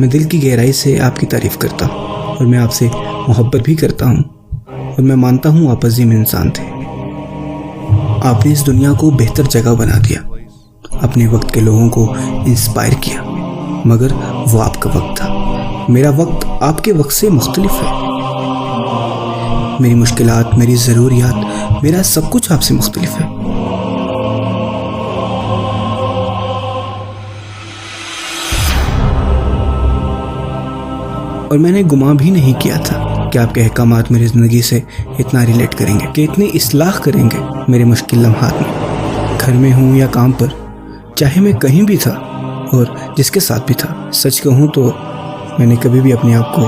मैं दिल की गहराई से आपकी तारीफ़ करता हूँ और मैं आपसे मोहब्बत भी करता हूँ और मैं मानता हूँ आप अजीम इंसान थे। आपने इस दुनिया को बेहतर जगह बना दिया, अपने वक्त के लोगों को इंस्पायर किया, मगर वो आपका वक्त था। मेरा वक्त आपके वक्त से मुख्तलिफ है। मेरी मुश्किलात, मेरी ज़रूरियात, मेरा सब कुछ आपसे मुख्तलिफ है। और मैंने गुमान भी नहीं किया था कि आपके अहकामात मेरी ज़िंदगी से इतना रिलेट करेंगे, कि इतनी इस्लाह करेंगे मेरे मुश्किल लम्हात में। घर में हूँ या काम पर, चाहे मैं कहीं भी था और जिसके साथ भी था, सच कहूँ तो मैंने कभी भी अपने आप को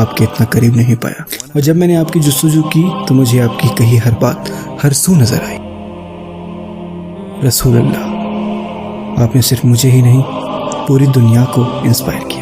आपके इतना करीब नहीं पाया। और जब मैंने आपकी जुस्तजू की तो मुझे आपकी कही हर बात हर सू नज़र आई। रसूल अल्लाह, आपने सिर्फ मुझे ही नहीं पूरी दुनिया को इंस्पायर किया।